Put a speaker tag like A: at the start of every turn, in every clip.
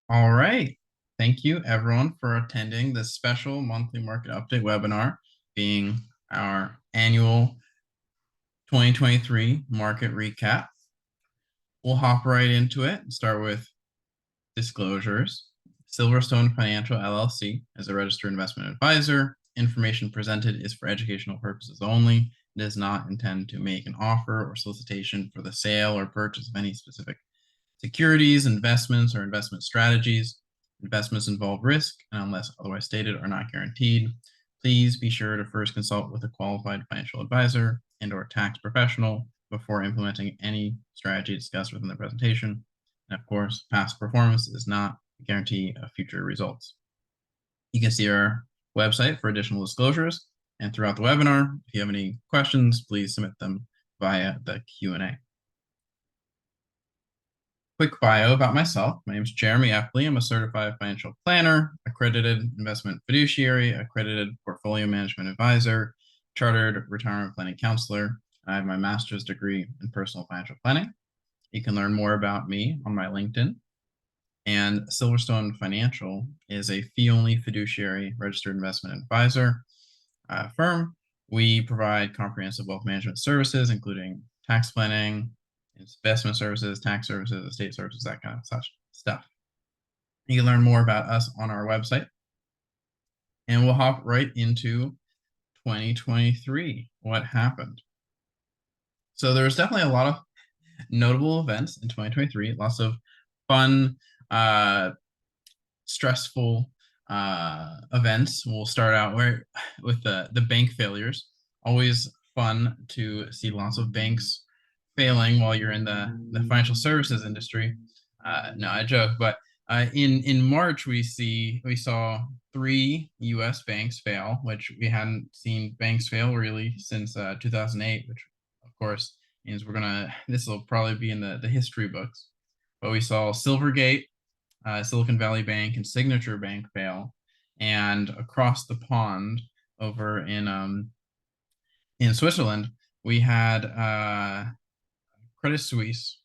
A: All right. Thank you, everyone, for attending this special monthly market update webinar, being our annual 2023 market recap. We'll hop right into it and start with disclosures. Silverstone Financial LLC is a registered investment advisor. Information presented is for educational purposes only. It does not intend to make an offer or solicitation for the sale or purchase of any specific securities, investments, or investment strategies. Investments involve risk and, unless otherwise stated, are not guaranteed. Please be sure to first consult with a qualified financial advisor and/or tax professional before implementing any strategy discussed within the presentation. And of course, past performance is not a guarantee of future results. You can see our website for additional disclosures, and throughout the webinar, if you have any questions, please submit them via the Q&A. Quick bio about myself. My name is Jeremy Eppley. I'm a certified financial planner, accredited investment fiduciary, accredited portfolio management advisor, chartered retirement planning counselor. I have my master's degree in personal financial planning. You can learn more about me on my LinkedIn. And Silverstone Financial is a fee-only fiduciary registered investment advisor firm. We provide comprehensive wealth management services, including tax planning, investment services, tax services, estate services, that kind of such stuff. You can learn more about us on our website. And we'll hop right into 2023. What happened? So there's definitely a lot of notable events in 2023, lots of fun, stressful events. We'll start out with the bank failures. Always fun to see lots of banks failing while you're in the financial services industry. No, I joke, but in March we saw 3 U.S. banks fail, which we hadn't seen banks fail really since 2008, which of course means this will probably be in the history books. But we saw Silvergate, Silicon Valley Bank, and Signature Bank fail, and across the pond over in Switzerland we had Credit Suisse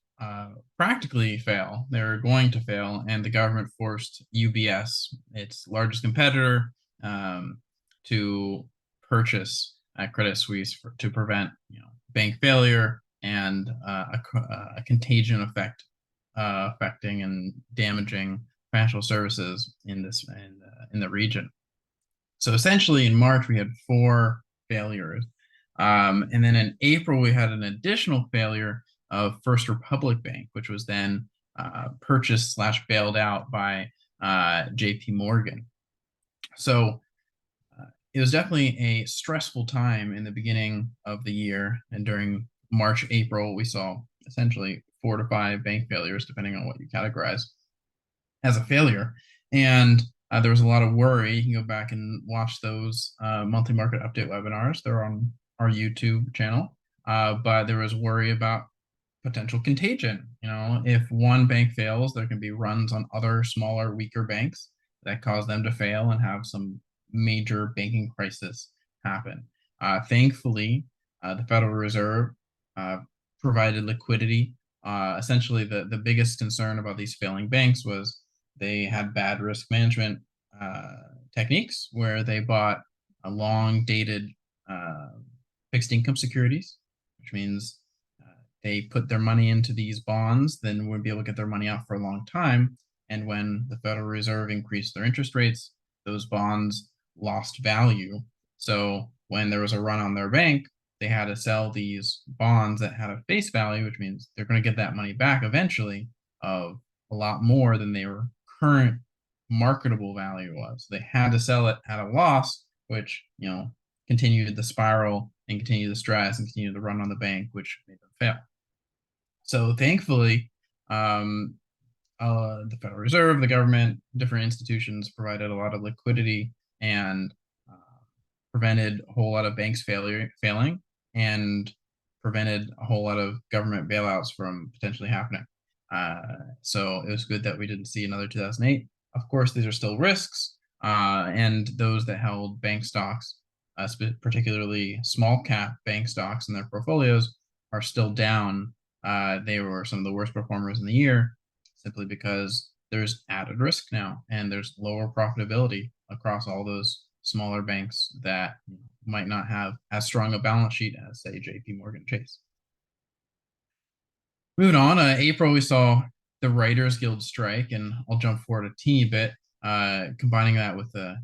A: practically fail. They were going to fail, and the government forced UBS, its largest competitor, to purchase Credit Suisse to prevent bank failure and a contagion effect affecting and damaging financial services in the region. So essentially, in March we had 4 failures, and then in April we had an additional failure of First Republic Bank, which was then purchased / bailed out by JP Morgan. So it was definitely a stressful time in the beginning of the year, and during March, April, we saw essentially 4 to 5 bank failures, depending on what you categorize as a failure. And there was a lot of worry. You can go back and watch those monthly market update webinars. They're on our YouTube channel. But there was worry about potential contagion. If one bank fails, there can be runs on other smaller, weaker banks that cause them to fail and have some major banking crisis happen. Thankfully, the Federal Reserve provided liquidity. Essentially, the biggest concern about these failing banks was they had bad risk management techniques where they bought a long-dated fixed income securities, which means they put their money into these bonds, then would be able to get their money out for a long time. And when the Federal Reserve increased their interest rates, those bonds lost value. So when there was a run on their bank, they had to sell these bonds that had a face value, which means they're going to get that money back eventually of a lot more than their current marketable value was. They had to sell it at a loss, which continued the spiral and continued the stress and continued the run on the bank, which made them fail. So thankfully, the Federal Reserve, the government, different institutions provided a lot of liquidity and prevented a whole lot of banks failing and prevented a whole lot of government bailouts from potentially happening. So it was good that we didn't see another 2008. Of course, these are still risks, and those that held bank stocks, particularly small cap bank stocks in their portfolios, are still down. They were some of the worst performers in the year, simply because there's added risk now, and there's lower profitability across all those smaller banks that might not have as strong a balance sheet as, say, JP Morgan Chase. Moving on, April, we saw the Writers Guild strike, and I'll jump forward a teeny bit, combining that with the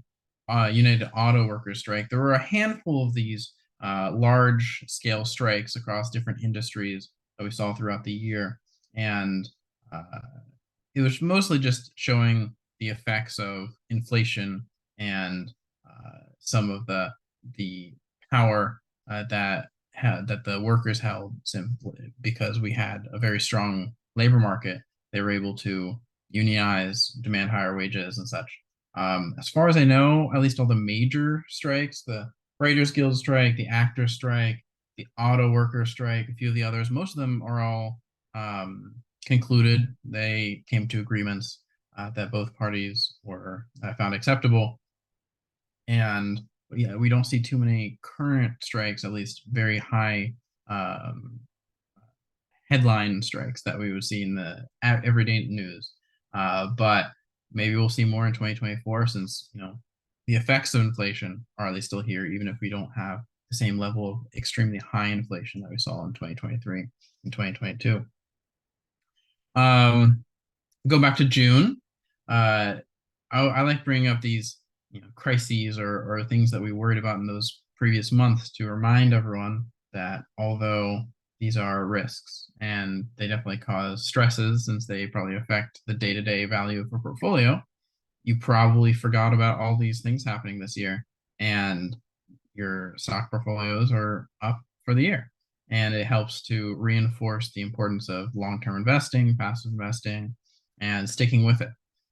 A: United Auto Workers strike. There were a handful of these large-scale strikes across different industries that we saw throughout the year, and it was mostly just showing the effects of inflation and some of the power that the workers held, simply because we had a very strong labor market. They were able to unionize, demand higher wages and such. As far as I know, at least all the major strikes, the Writers Guild strike, the actor strike, the auto worker strike, a few of the others, most of them are all concluded. They came to agreements that both parties were found acceptable. And yeah, we don't see too many current strikes, at least very high headline strikes that we would see in the everyday news. But maybe we'll see more in 2024, since the effects of inflation are at least still here, even if we don't have the same level of extremely high inflation that we saw in 2023 and 2022. Go back to June. I like bringing up these crises or things that we worried about in those previous months to remind everyone that although these are risks and they definitely cause stresses, since they probably affect the day-to-day value of a portfolio, you probably forgot about all these things happening this year, and your stock portfolios are up for the year. And it helps to reinforce the importance of long-term investing, passive investing, and sticking with it,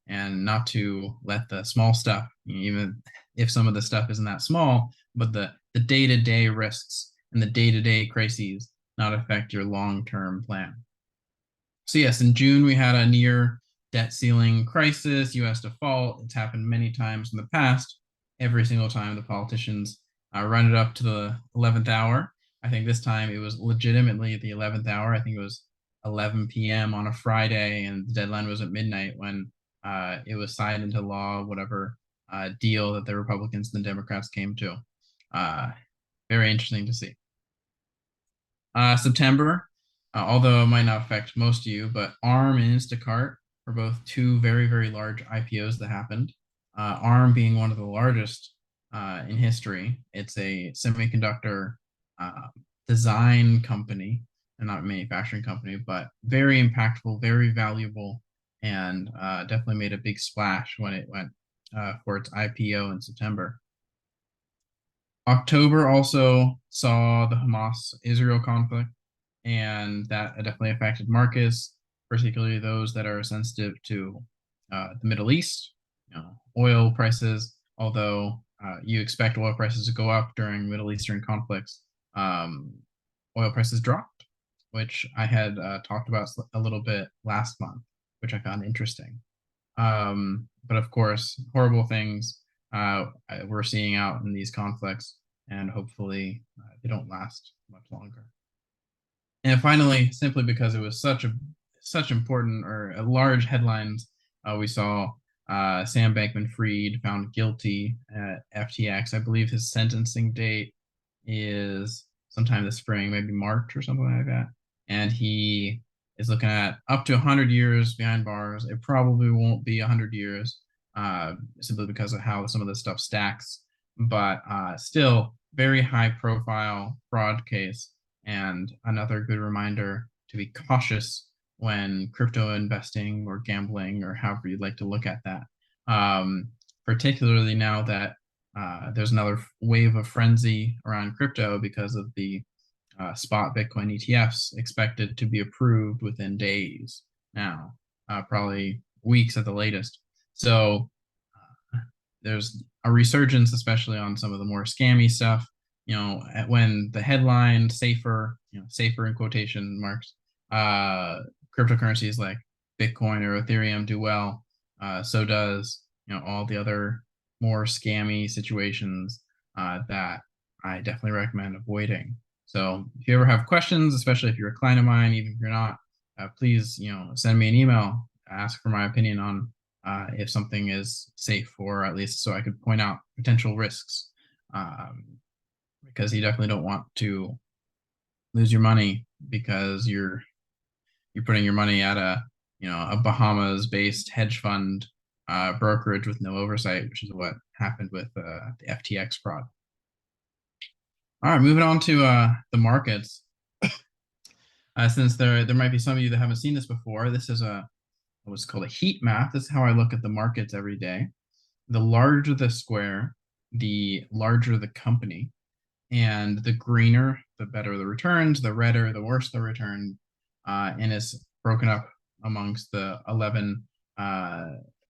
A: and not to let the small stuff, even if some of the stuff isn't that small, but the day-to-day risks and the day-to-day crises not affect your long-term plan. So yes, in June, we had a near debt ceiling crisis, US default. It's happened many times in the past. Every single time the politicians run it up to the 11th hour. I think this time it was legitimately the 11th hour. I think it was 11 p.m. on a Friday, and the deadline was at midnight when it was signed into law, whatever deal that the Republicans and the Democrats came to. Very interesting to see. September, although it might not affect most of you, but ARM and Instacart were both two very, very large IPOs that happened. ARM being one of the largest in history. It's a semiconductor design company, and not manufacturing company, but very impactful, very valuable, and definitely made a big splash when it went for its IPO in September. October also saw the Hamas-Israel conflict, and that definitely affected markets, particularly those that are sensitive to the Middle East. Oil prices, although you expect oil prices to go up during Middle Eastern conflicts, oil prices dropped, which I had talked about a little bit last month, which I found interesting. But of course, horrible things we're seeing out in these conflicts, and hopefully they don't last much longer. And finally, simply because it was such important or large headlines, we saw Sam Bankman-Fried found guilty at FTX. I believe his sentencing date is sometime this spring, maybe March or something like that. And he is looking at up to 100 years behind bars. It probably won't be 100 years, simply because of how some of this stuff stacks. But still, very high-profile fraud case, and another good reminder to be cautious when crypto investing or gambling, or however you'd like to look at that. Particularly now that there's another wave of frenzy around crypto because of the spot Bitcoin ETFs expected to be approved within days now, probably weeks at the latest. So there's a resurgence, especially on some of the more scammy stuff. When the headline safer in quotation marks, cryptocurrencies like Bitcoin or Ethereum do well, so does all the other more scammy situations that I definitely recommend avoiding. So if you ever have questions, especially if you're a client of mine, even if you're not, please send me an email ask for my opinion on if something is safe, or at least so I could point out potential risks. Because you definitely don't want to lose your money because you're putting your money at a Bahamas based hedge fund brokerage with no oversight, which is what happened with the FTX fraud. All right, moving on to the markets. Since there might be some of you that haven't seen this before, this is what's called a heat map. This is how I look at the markets every day. The larger the square, the larger the company, and the greener, the better the returns, the redder, the worse the return, and it's broken up amongst the 11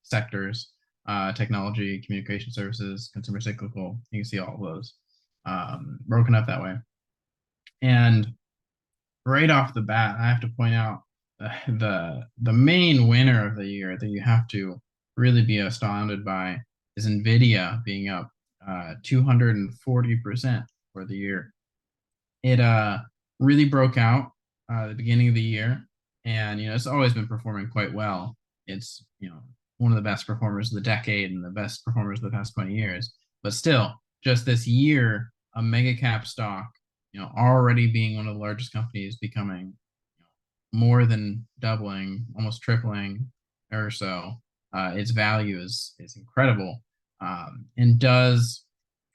A: sectors, technology, communication services, consumer cyclical. You can see all of those broken up that way. And right off the bat, I have to point out the main winner of the year that you have to really be astounded by is NVIDIA being up 240% for the year. It really broke out at the beginning of the year, and it's always been performing quite well. It's one of the best performers of the decade and the best performers of the past 20 years. But still, just this year, a mega cap stock, already being one of the largest companies, becoming more than doubling, almost tripling or so. Its value is incredible, and does,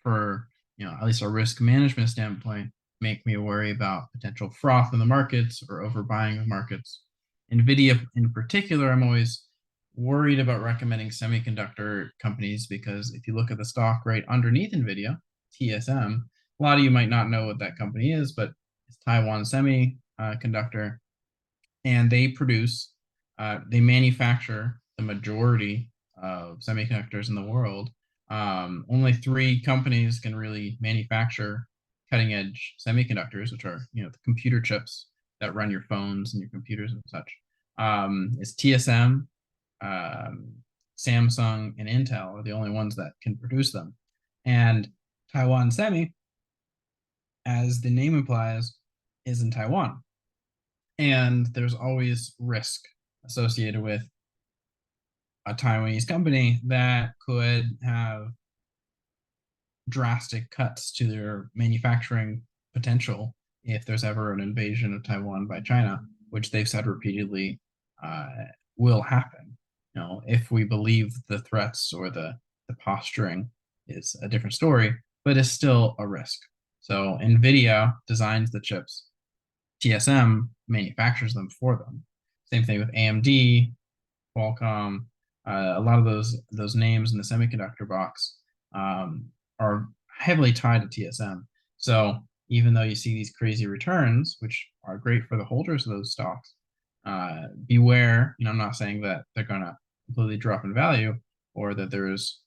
A: for at least a risk management standpoint, make me worry about potential froth in the markets or overbuying of markets. NVIDIA in particular, I'm always worried about recommending semiconductor companies, because if you look at the stock right underneath NVIDIA, TSM, a lot of you might not know what that company is, but it's Taiwan Semiconductor, and they manufacture the majority of semiconductors in the world. Only 3 companies can really manufacture cutting edge semiconductors, which are the computer chips that run your phones and your computers and such. It's TSM, Samsung, and Intel are the only ones that can produce them. And Taiwan Semi, as the name implies, is in Taiwan. And there's always risk associated with a Taiwanese company that could have drastic cuts to their manufacturing potential if there's ever an invasion of Taiwan by China, which they've said repeatedly will happen. If we believe the threats or the posturing is a different story, but it's still a risk. So NVIDIA designs the chips. TSM manufactures them for them. Same thing with AMD, Qualcomm. A lot of those names in the semiconductor box are heavily tied to TSM. So even though you see these crazy returns, which are great for the holders of those stocks, beware. I'm not saying that they're going to completely drop in value or that there is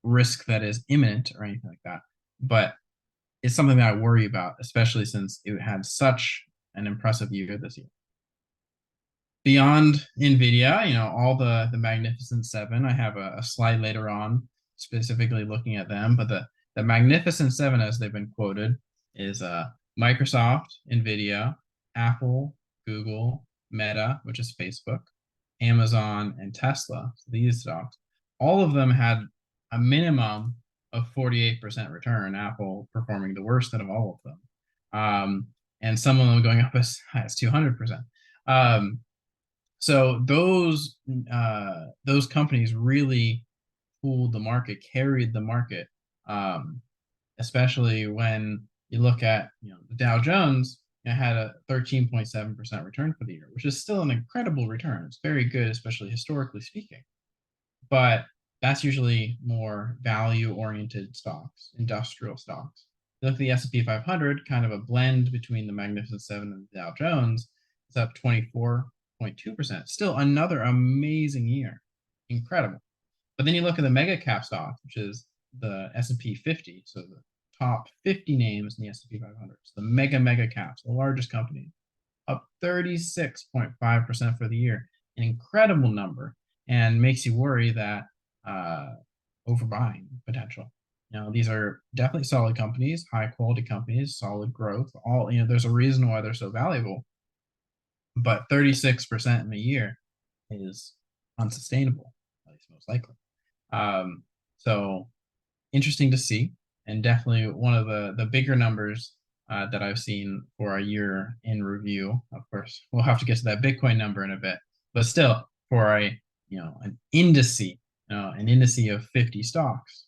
A: risk that is imminent or anything like that, but it's something that I worry about, especially since it had such an impressive year this year. Beyond NVIDIA, all the Magnificent Seven, I have a slide later on specifically looking at them, but the Magnificent Seven, as they've been quoted, is Microsoft, NVIDIA, Apple, Google, Meta, which is Facebook, Amazon, and Tesla. So these stocks, all of them had a minimum of 48% return, Apple performing the worst out of all of them. And some of them going up as high as 200%. So those companies really pulled the market, carried the market, especially when you look at the Dow Jones. It had a 13.7% return for the year, which is still an incredible return. It's very good, especially historically speaking. But that's usually more value-oriented stocks, industrial stocks. You look at the S&P 500, kind of a blend between the Magnificent Seven and the Dow Jones. It's up 24.2%. Still another amazing year. Incredible. But then you look at the mega cap stocks, which is the S&P 50, so the top 50 names in the S&P 500. So the mega caps, the largest companies, up 36.5% for the year. An incredible number, and makes you worry that overbuying potential. These are definitely solid companies, high quality companies, solid growth. All there's a reason why they're so valuable. But 36% in a year is unsustainable, at least most likely. So interesting to see, and definitely one of the bigger numbers that I've seen for a year in review. Of course, we'll have to get to that Bitcoin number in a bit, but still, for an indice of 50 stocks,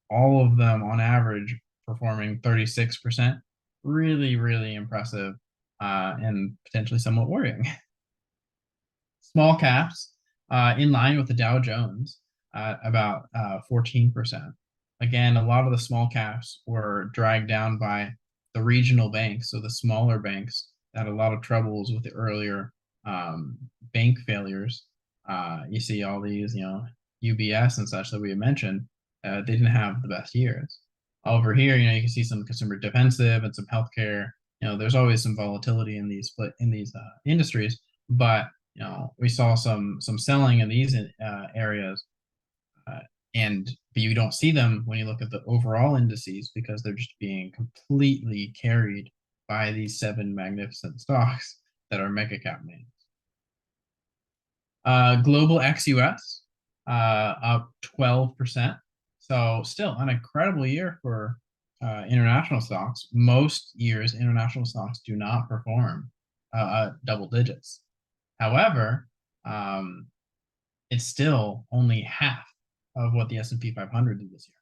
A: all of them on average performing 36%, really, really impressive, and potentially somewhat worrying. Small caps in line with the Dow Jones at about 14%. Again, a lot of the small caps were dragged down by the regional banks, so the smaller banks that had a lot of troubles with the earlier bank failures. You see all these, UBS and such that we mentioned, they didn't have the best years. Over here, you can see some consumer defensive and some healthcare. There's always some volatility in these industries, but we saw some selling in these areas, but you don't see them when you look at the overall indices because they're just being completely carried by these 7 magnificent stocks that are mega cap names. Global ex-US up 12%. So still an incredible year for international stocks. Most years, international stocks do not perform double digits. However, it's still only half of what the S&P 500 did this year.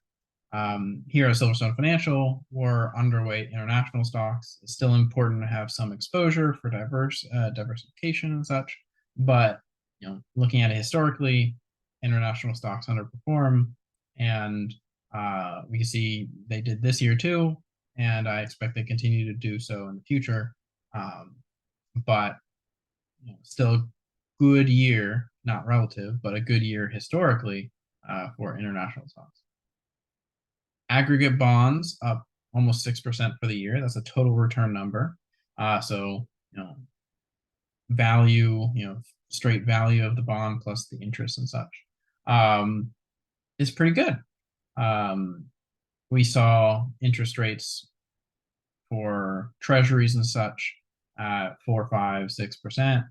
A: Here at Silverstone Financial, we're underweight international stocks. It's still important to have some exposure for diversification and such, but looking at it historically, international stocks underperform, and we can see they did this year too, and I expect they continue to do so in the future. But still good year, not relative, but a good year historically for international stocks. Aggregate bonds up almost 6% for the year. That's a total return number. So value, straight value of the bond plus the interest and such is pretty good. We saw interest rates for treasuries and such at 4, 5, 6%.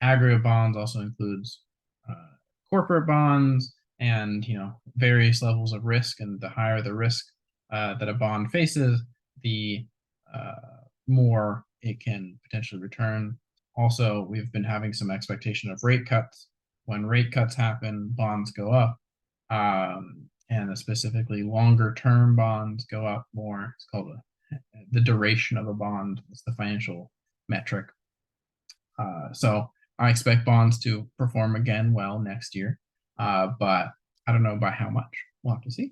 A: Aggregate bonds also includes corporate bonds and various levels of risk, and the higher the risk that a bond faces, the more it can potentially return. Also, we've been having some expectation of rate cuts. When rate cuts happen, bonds go up, and specifically longer term bonds go up more. It's called the duration of a bond. It's the financial metric. So I expect bonds to perform again well next year, but I don't know by how much. We'll have to see.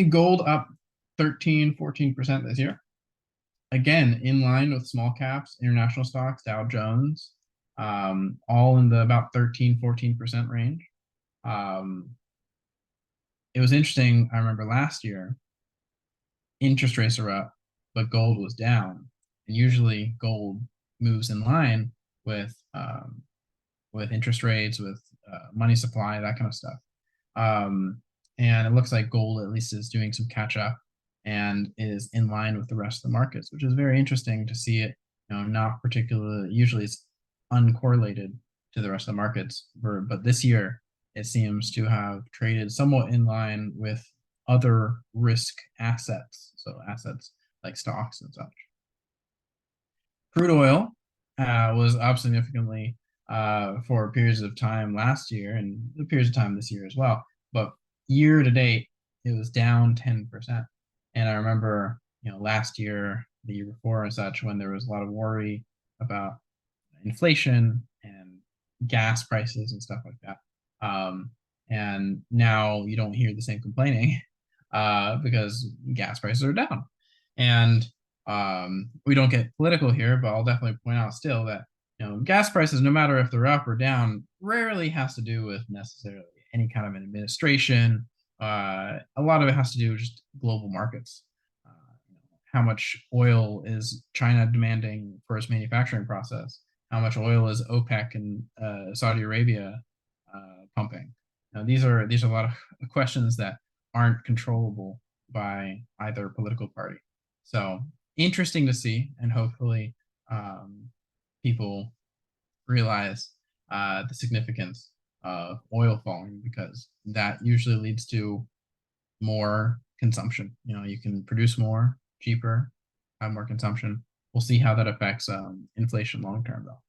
A: Gold up 13, 14% this year. Again, in line with small caps, international stocks, Dow Jones, all in the about 13, 14% range. It was interesting. I remember last year, interest rates are up, but gold was down. And usually gold moves in line with interest rates, with money supply, that kind of stuff. And it looks like gold at least is doing some catch up and is in line with the rest of the markets, which is very interesting to see it, not particularly, usually it's uncorrelated to the rest of the markets, but this year it seems to have traded somewhat in line with other risk assets, so assets like stocks and such. Crude oil was up significantly for periods of time last year and the periods of time this year as well. But year to date, it was down 10%. And I remember, last year, the year before and such, when there was a lot of worry about inflation and gas prices and stuff like that. And now you don't hear the same complaining because gas prices are down. And we don't get political here, but I'll definitely point out still that gas prices, no matter if they're up or down, rarely has to do with necessarily any kind of an administration. A lot of it has to do with just global markets. How much oil is China demanding for its manufacturing process? How much oil is OPEC and Saudi Arabia pumping? Now, these are a lot of questions that aren't controllable by either political party. So interesting to see, and hopefully people realize the significance of oil falling, because that usually leads to more consumption. You can produce more cheaper, have more consumption. We'll see how that affects inflation long term, though.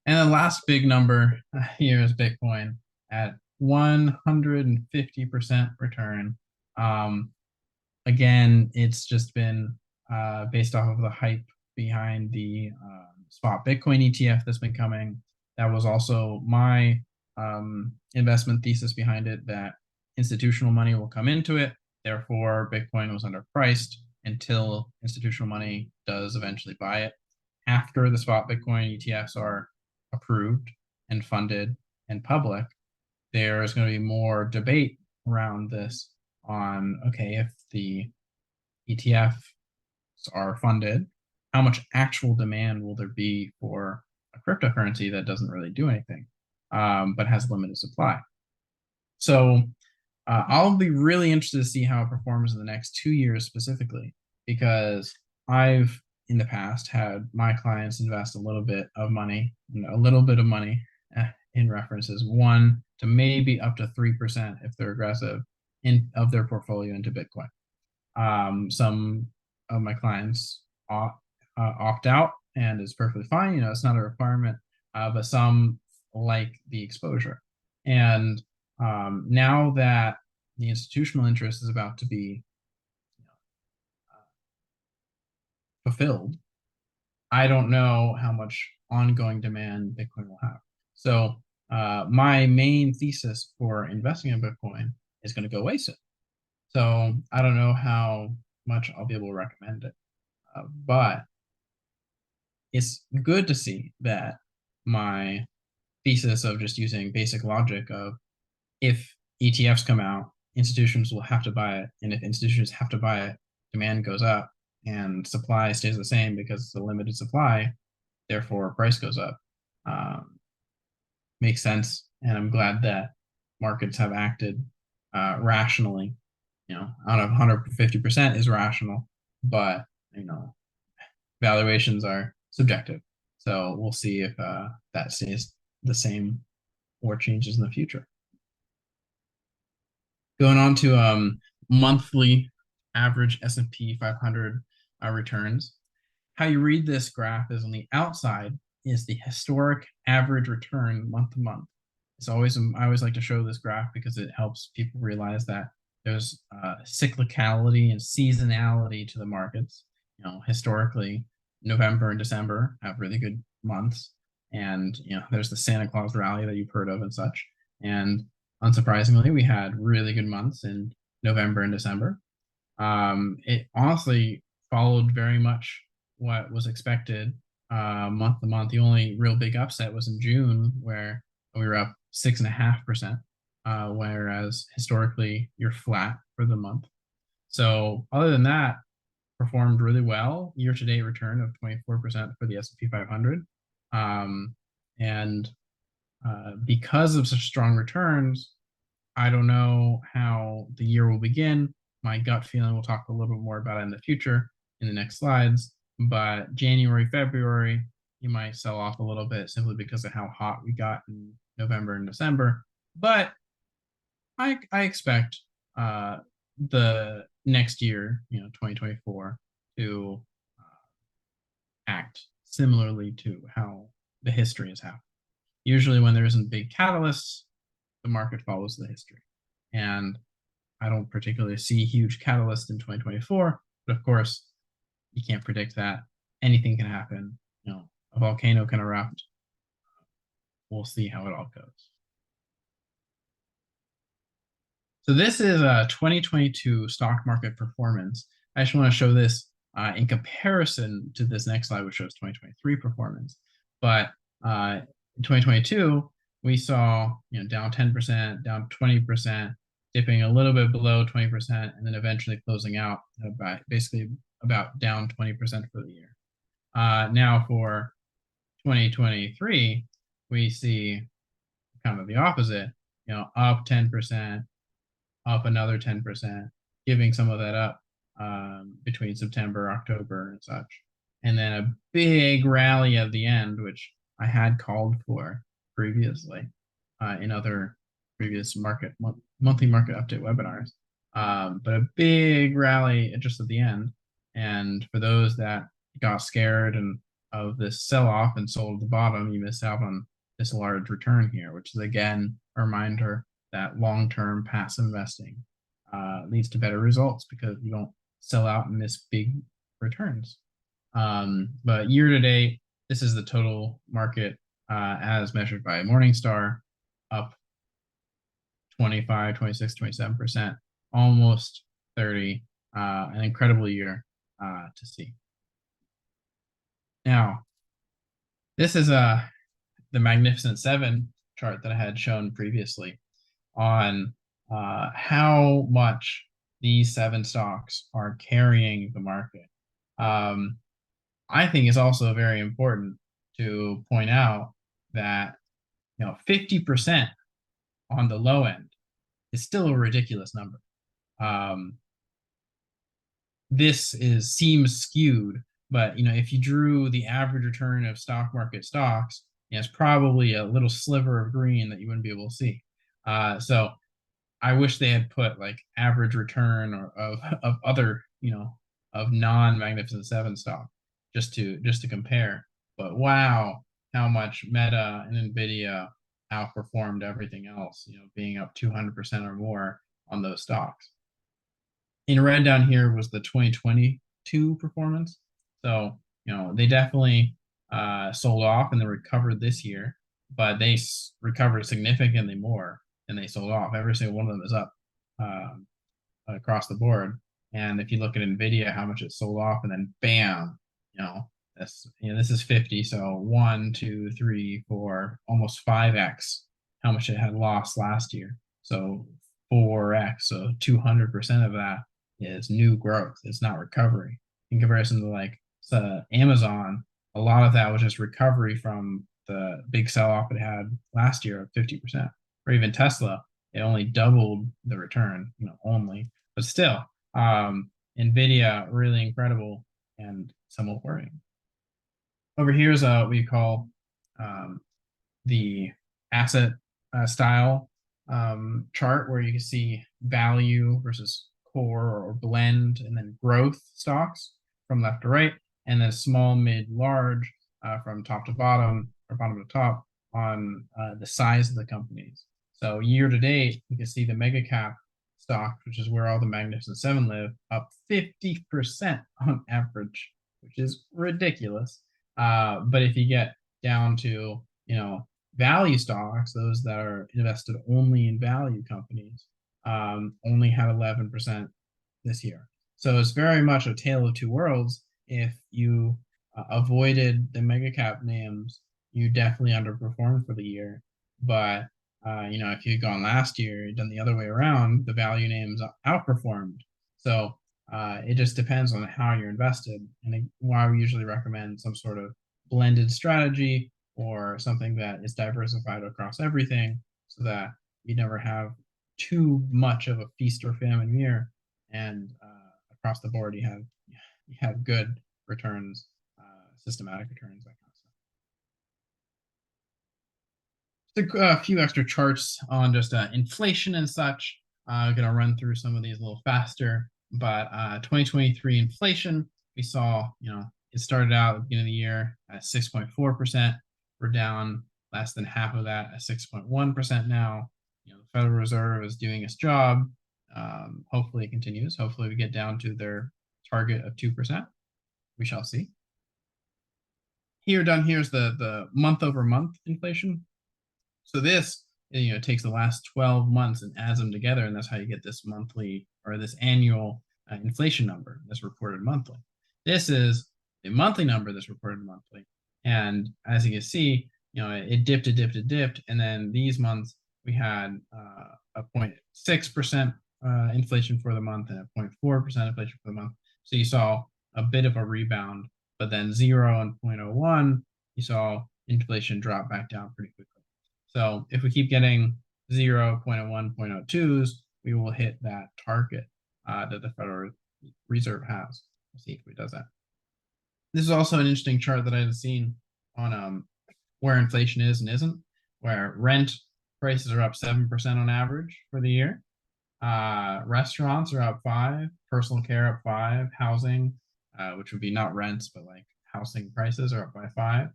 A: And the last big number here is Bitcoin at 150% return. Again, it's just been based off of the hype behind the spot Bitcoin ETF that's been coming. That was also my investment thesis behind it, that institutional money will come into it. Therefore, Bitcoin was underpriced until institutional money does eventually buy it. After the spot Bitcoin ETFs are approved and funded and public, there is going to be more debate around this on, okay, if the ETFs are funded, how much actual demand will there be for a cryptocurrency that doesn't really do anything, but has limited supply? So I'll be really interested to see how it performs in the next 2 years specifically, because I've in the past had my clients invest a little bit of money in references 1 to maybe up to 3% if they're aggressive of their portfolio into Bitcoin. Some of my clients opt out, and it's perfectly fine. It's not a requirement, but some like the exposure. And now that the institutional interest is about to be fulfilled, I don't know how much ongoing demand Bitcoin will have. So my main thesis for investing in Bitcoin is going to go away soon. So I don't know how much I'll be able to recommend it, but it's good to see that my thesis of just using basic logic of, if ETFs come out, institutions will have to buy it, and if institutions have to buy it, demand goes up and supply stays the same because it's a limited supply, therefore price goes up. Makes sense, and I'm glad that markets have acted rationally. Out of 150% is rational, but valuations are subjective. So we'll see if that stays the same or changes in the future. Going on to monthly average S&P 500 returns. How you read this graph is, on the outside is the historic average return month to month. I always like to show this graph because it helps people realize that there's cyclicality and seasonality to the markets. Historically, November and December have really good months, and there's the Santa Claus rally that you've heard of and such. And unsurprisingly, we had really good months in November and December. It honestly followed very much what was expected month to month. The only real big upset was in June, where we were up 6.5%, whereas historically you're flat for the month. So other than that, performed really well. Year-to-date return of 24% for the S&P 500. And because of such strong returns, I don't know how the year will begin. My gut feeling, we'll talk a little bit more about it in the future in the next slides, but January, February, you might sell off a little bit simply because of how hot we got in November and December. But I expect the next year, 2024, to act similarly to how the history has happened. Usually when there isn't big catalysts, the market follows the history. And I don't particularly see huge catalysts in 2024, but of course, you can't predict that. Anything can happen. A volcano can erupt. We'll see how it all goes. So this is a 2022 stock market performance. I just want to show this in comparison to this next slide, which shows 2023 performance. But in 2022, we saw down 10%, down 20%, dipping a little bit below 20%, and then eventually closing out basically about down 20% for the year. Now for 2023, we see kind of the opposite, up 10%, up another 10%, giving some of that up between September, October, and such. And then a big rally at the end, which I had called for previously in other previous monthly market update webinars. But a big rally just at the end. And for those that got scared and of this sell-off and sold at the bottom, you missed out on this large return here, which is again a reminder that long-term passive investing leads to better results because you don't sell out and miss big returns. But year to date, this is the total market as measured by Morningstar, up 25, 26, 27%, almost 30, an incredible year to see. Now, this is the Magnificent Seven chart that I had shown previously on how much these 7 stocks are carrying the market. I think it's also very important to point out that 50% on the low end is still a ridiculous number. This seems skewed, but if you drew the average return of stock market stocks, it's probably a little sliver of green that you wouldn't be able to see. So I wish they had put like average return or of other of non-Magnificent Seven stock just to compare. But wow, how much Meta and Nvidia outperformed everything else, being up 200% or more on those stocks. In red down here was the 2022 performance. So, they definitely sold off and they recovered this year, but they recovered significantly more than they sold off. Every single one of them is up across the board. And if you look at Nvidia, how much it sold off, and then bam, this is 50. So 1, 2, 3, 4, almost 5x how much it had lost last year. So 4x, so 200% of that is new growth. It's not recovery. In comparison to like Amazon, a lot of that was just recovery from the big sell-off it had last year of 50%. Or even Tesla, it only doubled the return, only. But still, Nvidia, really incredible and somewhat worrying. Over here is what we call the asset style chart, where you can see value versus core or blend, and then growth stocks from left to right, and then small, mid, large from top to bottom or bottom to top on the size of the companies. So year to date, you can see the mega cap stock, which is where all the Magnificent Seven live, up 50% on average, which is ridiculous. But if you get down to value stocks, those that are invested only in value companies, only had 11% this year. So it's very much a tale of two worlds. If you avoided the mega cap names, you definitely underperformed for the year. But if you had gone last year, done the other way around, the value names outperformed. So it just depends on how you're invested, and why we usually recommend some sort of blended strategy or something that is diversified across everything, so that you never have too much of a feast or famine year, and across the board you have good returns, systematic returns, that kind of stuff. Just a few extra charts on just inflation and such. I'm going to run through some of these a little faster, but 2023 inflation, we saw, it started out at the beginning of the year at 6.4%. We're down less than half of that at 6.1% now. The Federal Reserve is doing its job. Hopefully it continues. Hopefully we get down to their target of 2%. We shall see. Here's the month over month inflation. So this takes the last 12 months and adds them together, and that's how you get this monthly or this annual inflation number that's reported monthly. This is the monthly number that's reported monthly, and as you can see, it dipped, and then these months we had a 0.6% inflation for the month and a 0.4% inflation for the month. So you saw a bit of a rebound, but then 0 and 0.01, you saw inflation drop back down pretty quickly. So if we keep getting 0, 0.01, 0.02s, we will hit that target that the Federal Reserve has. We'll see if it does that. This is also an interesting chart that I had seen on where inflation is and isn't, where rent prices are up 7% on average for the year. Restaurants are up 5, personal care up 5, housing, which would be not rents, but like housing prices are up by 5.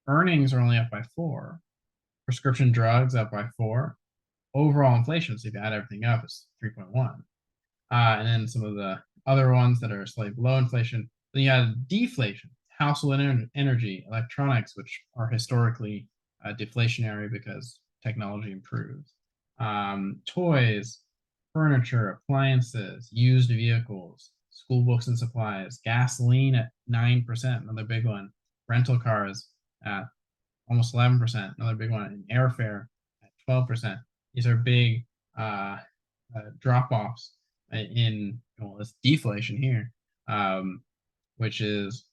A: Earnings are only up by 4. Prescription drugs up by 4. Overall inflation, so if you add everything up, is 3.1. And then some of the other ones that are slightly below inflation. Then you have deflation, household energy, electronics, which are historically deflationary because technology improves. Toys, furniture, appliances, used vehicles, school books and supplies, gasoline at 9%, another big one. Rental cars at almost 11%, another big one. And airfare at 12%. These are big drop-offs in, well, it's deflation here, which is,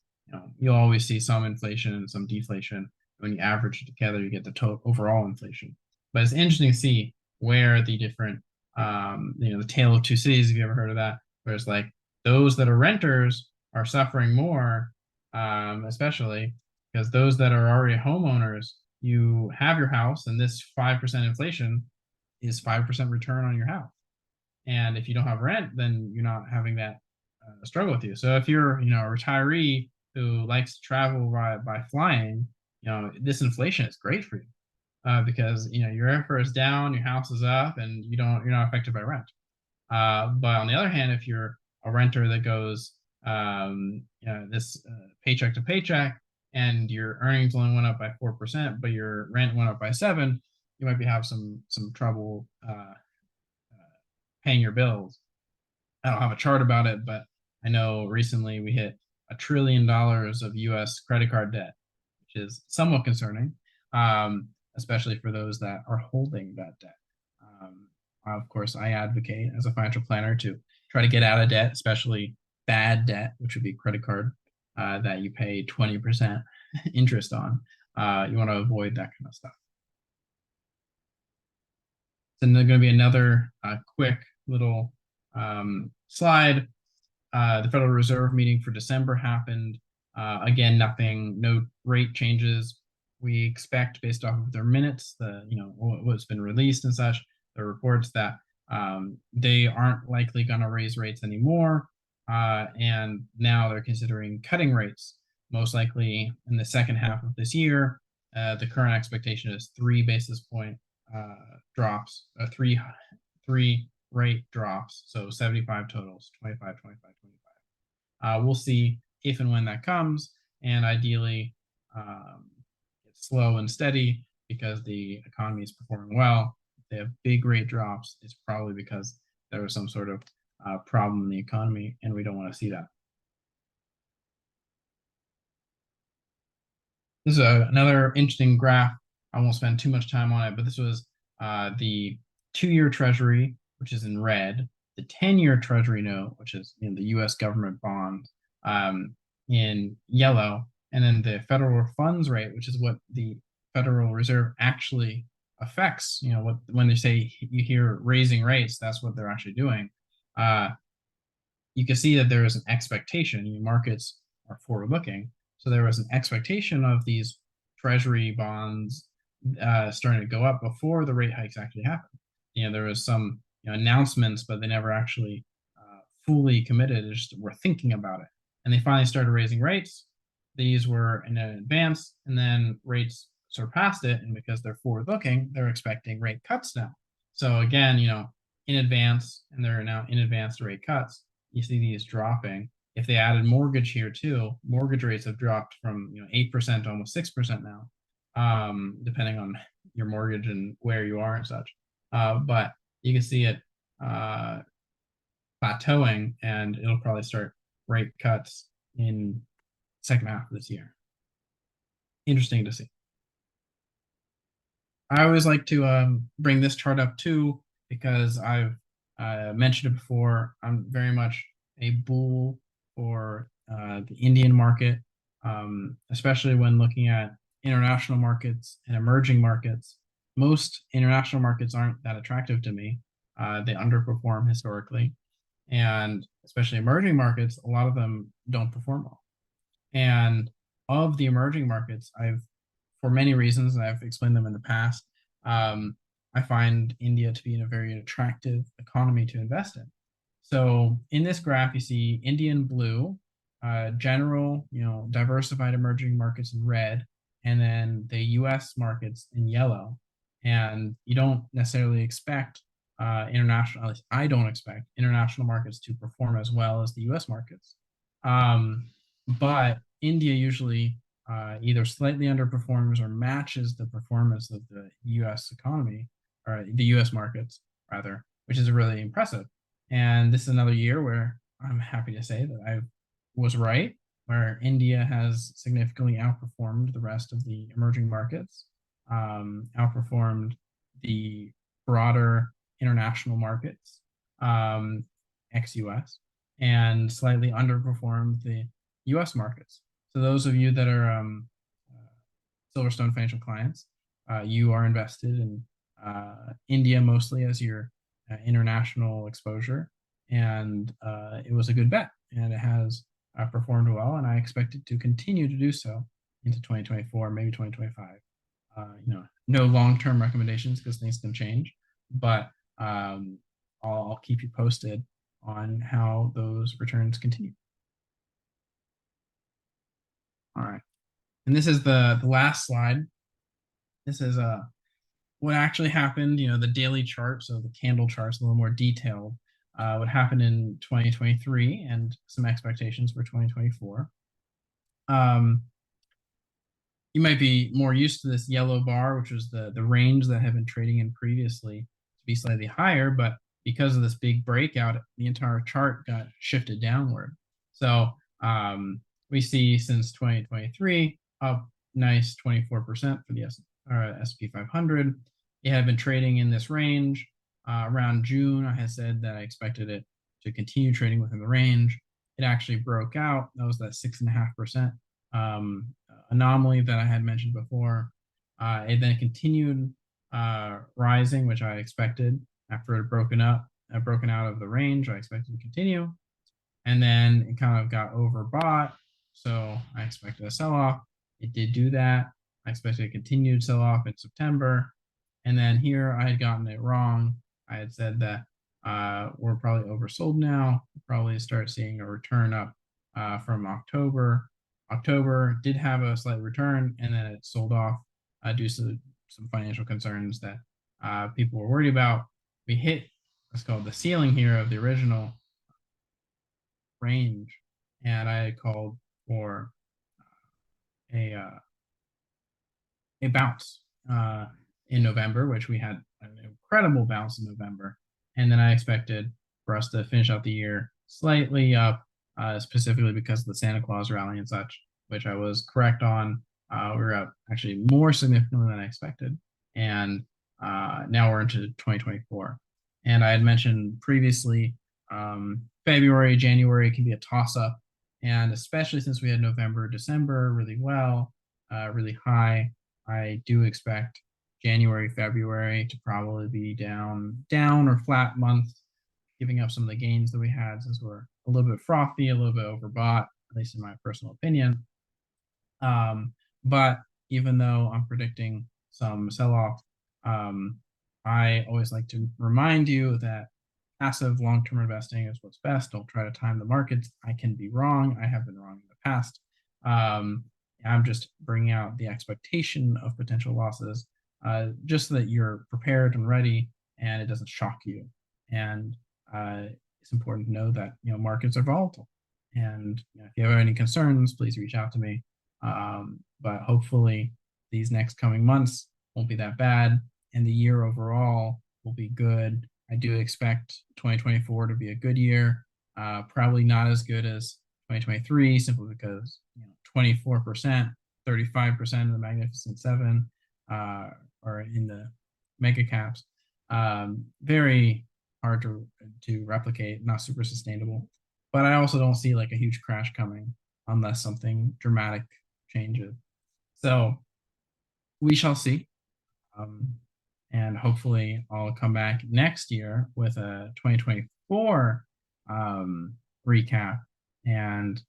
A: you'll always see some inflation and some deflation. When you average it together, you get the total overall inflation. But it's interesting to see where the different, the tale of two cities, if you ever heard of that, where it's like those that are renters are suffering more, especially because those that are already homeowners, you have your house, and this 5% inflation is 5% return on your house. And if you don't have rent, then you're not having that struggle with you. So if you're, a retiree who likes to travel by flying, this inflation is great for you because your airfare is down, your house is up, and you're not affected by rent. But on the other hand, if you're a renter that goes this paycheck to paycheck, and your earnings only went up by 4%, but your rent went up by 7, you might have some trouble paying your bills. I don't have a chart about it, but I know recently we hit $1 trillion of U.S. credit card debt, which is somewhat concerning, especially for those that are holding that debt. Of course, I advocate as a financial planner to try to get out of debt, especially bad debt, which would be credit card that you pay 20% interest on. You want to avoid that kind of stuff. Then there's going to be another quick little slide. The Federal Reserve meeting for December happened. Again, no rate changes. We expect, based off of their minutes, what's been released and such, the reports that they aren't likely going to raise rates anymore. And now they're considering cutting rates, most likely in the second half of this year. The current expectation is 3 basis point drops, three rate drops, so 75 totals, 25, 25, 25. We'll see if and when that comes, and ideally it's slow and steady because the economy is performing well. If they have big rate drops, it's probably because there was some sort of problem in the economy, and we don't want to see that. This is another interesting graph. I won't spend too much time on it, but this was the 2-year Treasury, which is in red, the 10-year Treasury note, which is the U.S. government bond, in yellow, and then the federal funds rate, which is what the Federal Reserve actually affects. When they say you hear raising rates, that's what they're actually doing. You can see that there is an expectation. Markets are forward-looking, so there was an expectation of these Treasury bonds starting to go up before the rate hikes actually happened. There was some announcements, but they never actually fully committed. They just were thinking about it, and they finally started raising rates. These were in advance, and then rates surpassed it, and because they're forward-looking, they're expecting rate cuts now. So again, in advance, and they're now in advance to rate cuts. You see these dropping. If they added mortgage here too, mortgage rates have dropped from 8% to almost 6% now, depending on your mortgage and where you are and such. But you can see it plateauing, and it'll probably start rate cuts in second half of this year. Interesting to see. I always like to bring this chart up too, because I've mentioned it before. I'm very much a bull for the Indian market, especially when looking at international markets and emerging markets. Most international markets aren't that attractive to me. They underperform historically, and especially emerging markets, a lot of them don't perform well. And of the emerging markets, I've for many reasons, and I've explained them in the past. I find India to be in a very attractive economy to invest in. So in this graph, you see India in blue, general, diversified emerging markets in red, and then the U.S. markets in yellow. And you don't necessarily expect international, at least I don't expect international markets to perform as well as the U.S. markets. But India usually either slightly underperforms or matches the performance of the U.S. economy, or the U.S. markets, rather, which is really impressive. And this is another year where I'm happy to say that I was right, where India has significantly outperformed the rest of the emerging markets, outperformed the broader international markets, ex-US, and slightly underperformed the US markets. So those of you that are Silverstone Financial clients, you are invested in India mostly as your international exposure, and it was a good bet, and it has performed well, and I expect it to continue to do so into 2024, maybe 2025. No long-term recommendations because things can change, but I'll keep you posted on how those returns continue. All right, and this is the last slide. This is what actually happened, the daily chart, so the candle charts a little more detailed, what happened in 2023 and some expectations for 2024. You might be more used to this yellow bar, which was the range that had been trading in previously, to be slightly higher, but because of this big breakout, the entire chart got shifted downward. So we see since 2023 up nice 24% for the S&P 500. It had been trading in this range. Around June, I had said that I expected it to continue trading within the range. It actually broke out. That was that 6.5% anomaly that I had mentioned before. It then continued rising, which I expected after it broken out of the range. I expected to continue, and then it kind of got overbought. So I expected a sell-off. It did do that. I expected a continued sell-off in September. And then here I had gotten it wrong. I had said that we're probably oversold now. We'll probably start seeing a return up from October. October did have a slight return, and then it sold off due to some financial concerns that people were worried about. We hit what's called the ceiling here of the original range, and I had called for a bounce in November, which we had an incredible bounce in November. And then I expected for us to finish out the year slightly up, specifically because of the Santa Claus rally and such, which I was correct on. We were up actually more significantly than I expected. And now we're into 2024. And I had mentioned previously, February, January can be a toss-up. And especially since we had November, December really well, really high, I do expect January, February to probably be down or flat month, giving up some of the gains that we had since we're a little bit frothy, a little bit overbought, at least in my personal opinion. But even though I'm predicting some sell-off, I always like to remind you that passive long-term investing is what's best. Don't try to time the markets. I can be wrong. I have been wrong in the past. I'm just bringing out the expectation of potential losses, just so that you're prepared and ready and it doesn't shock you. And it's important to know that markets are volatile. And if you have any concerns, please reach out to me. But hopefully these next coming months won't be that bad, and the year overall will be good. I do expect 2024 to be a good year, probably not as good as 2023, simply because 24%, 35% of the Magnificent Seven are in the mega caps. Very hard to replicate, not super sustainable. But I also don't see like a huge crash coming unless something dramatic changes. So we shall see. And hopefully I'll come back next year with a 2024 recap and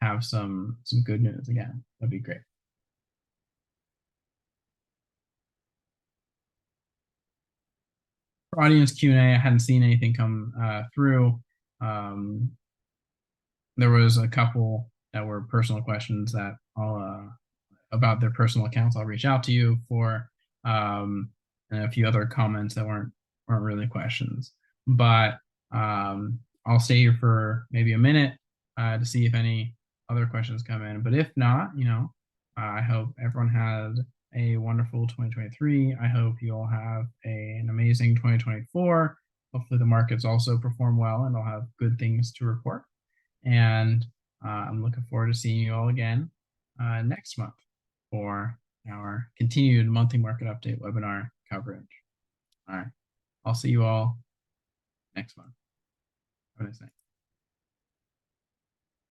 A: have some good news again. That'd be great. for audience Q&A, I hadn't seen anything come through. There was a couple that were personal questions that I'll about their personal accounts. I'll reach out to you for, and a few other comments that weren't really questions. But I'll stay here for maybe a minute to see if any other questions come in. But if not, I hope everyone has a wonderful 2023. I hope you all have an amazing 2024. Hopefully the markets also perform well and I'll have good things to report. And I'm looking forward to seeing you all again next month for our continued monthly market update webinar coverage. All right. I'll see you all next month. Have a nice night.